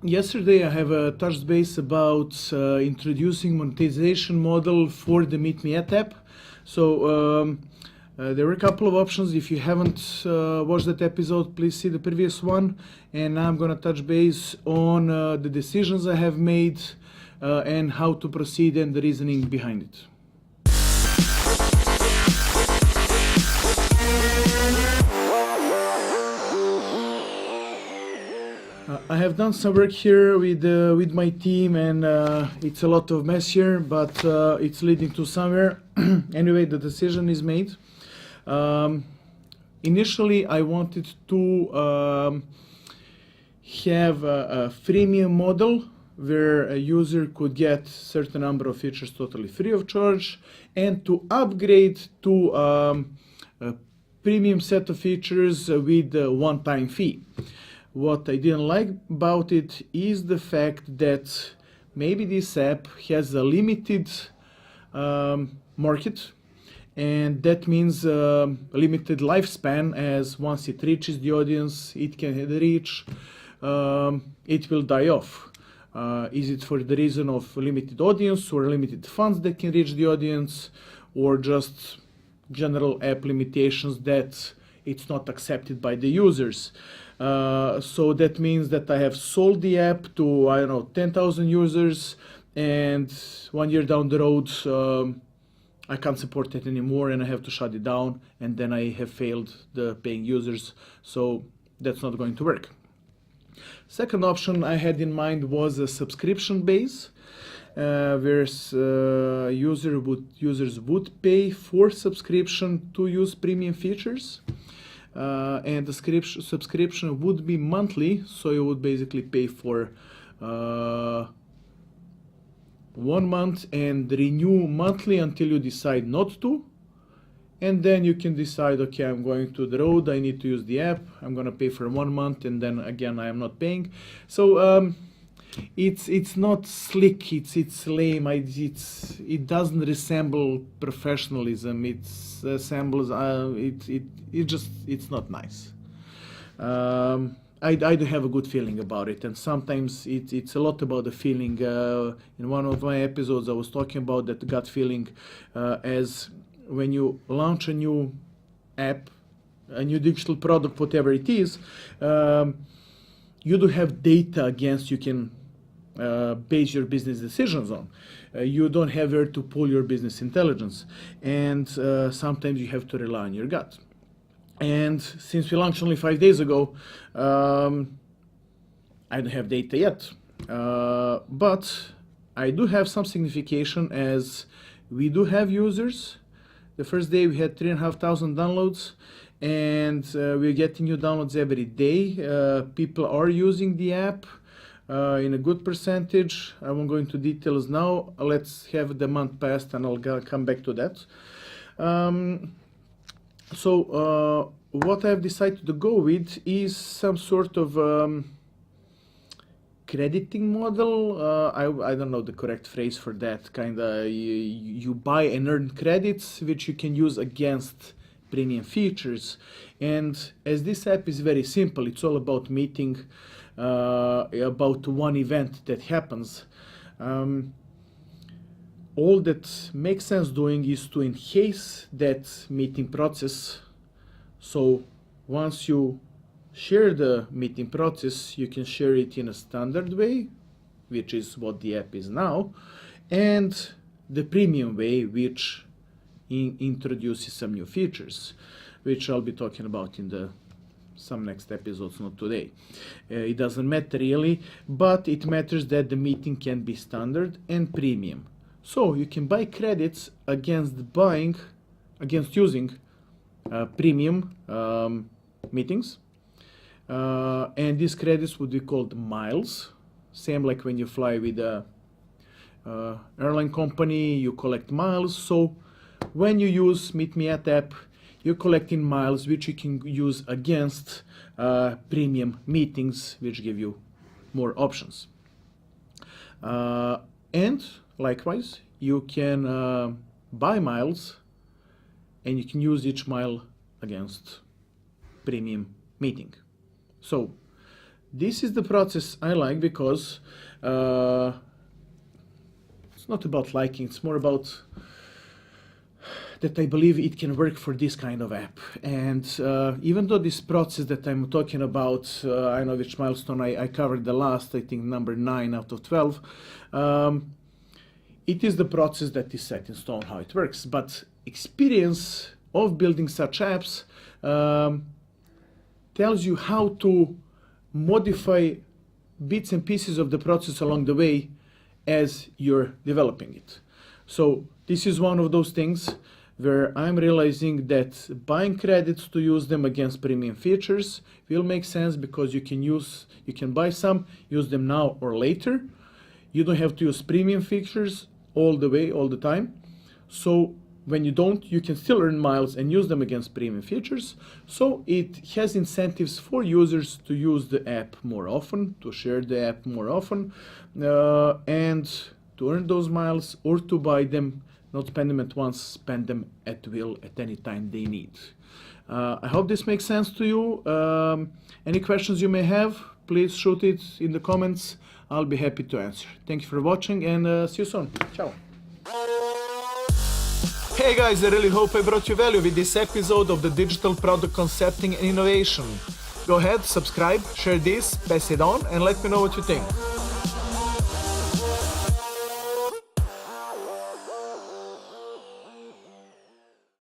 Yesterday I have touched base about introducing monetization model for the Meet Me at app. So there were a couple of options. If you haven't watched that episode, please see the previous one. And now I'm going to touch base on the decisions I have made and how to proceed and the reasoning behind it. I have done some work here with my team, and it's a lot of mess here, but it's leading to somewhere. Anyway, the decision is made. Initially, I wanted to have a freemium model where a user could get certain number of features totally free of charge, and to upgrade to a premium set of features with a one-time fee. What I didn't like about it is the fact that maybe this app has a limited market, and that means a limited lifespan, as once it reaches the audience it can reach, it will die off. Is it for the reason of limited audience or limited funds that can reach the audience, or just general app limitations that it's not accepted by the users? So that means that I have sold the app to, I don't know, 10,000 users, and 1 year down the road I can't support it anymore and I have to shut it down, and then I have failed the paying users. So that's not going to work. Second option I had in mind was a subscription base, where users would pay for subscription to use premium features. And the subscription would be monthly, so you would basically pay for 1 month and renew monthly until you decide not to, and then you can decide, okay, I'm going to the road, I need to use the app, I'm going to pay for 1 month, and then again I am not paying. So it's not slick, it's lame, it doesn't resemble professionalism, it resembles it's not nice. I do have a good feeling about it, and sometimes it's a lot about the feeling. In one of my episodes I was talking about that gut feeling, as when you launch a new app, a new digital product, whatever it is, you do have data against you can base your business decisions on. You don't have where to pull your business intelligence, and sometimes you have to rely on your gut. And since we launched only 5 days ago, I don't have data yet, but I do have some signification, as we do have users. The first day we had 3,500 downloads, and we're getting new downloads every day. People are using the app in a good percentage. I won't go into details now. Let's have the month passed and I'll come back to that. So what I've decided to go with is some sort of crediting model. I don't know the correct phrase for that. Kinda you buy and earn credits which you can use against premium features. And as this app is very simple, it's all about meeting, about one event that happens. All that makes sense doing is to enhance that meeting process. So once you share the meeting process, you can share it in a standard way, which is what the app is now, and the premium way, which introduces some new features, which I'll be talking about in some next episodes, not today. It doesn't matter really, but it matters that the meeting can be standard and premium. So you can buy credits against using premium meetings, and these credits would be called miles. Same like when you fly with a airline company, you collect miles. So when you use Meet Me at app, you're collecting miles which you can use against premium meetings, which give you more options. And likewise, you can buy miles, and you can use each mile against premium meeting. So this is the process I like because it's not about liking, it's more about that I believe it can work for this kind of app. And even though this process that I'm talking about, I know which milestone I covered the last, I think number 9 out of 12, it is the process that is set in stone how it works. But experience of building such apps tells you how to modify bits and pieces of the process along the way as you're developing it. So this is one of those things where I'm realizing that buying credits to use them against premium features will make sense, because you can buy some, use them now or later. You don't have to use premium features all the time. So when you don't, you can still earn miles and use them against premium features. So it has incentives for users to use the app more often, to share the app more often, and to earn those miles, or to buy them, not spend them at once, spend them at will at any time they need. I hope this makes sense to you. Any questions you may have, please shoot it in the comments. I'll be happy to answer. Thank you for watching, and see you soon. Ciao. Hey guys, I really hope I brought you value with this episode of the Digital Product Concepting and Innovation. Go ahead, subscribe, share this, pass it on, and let me know what you think.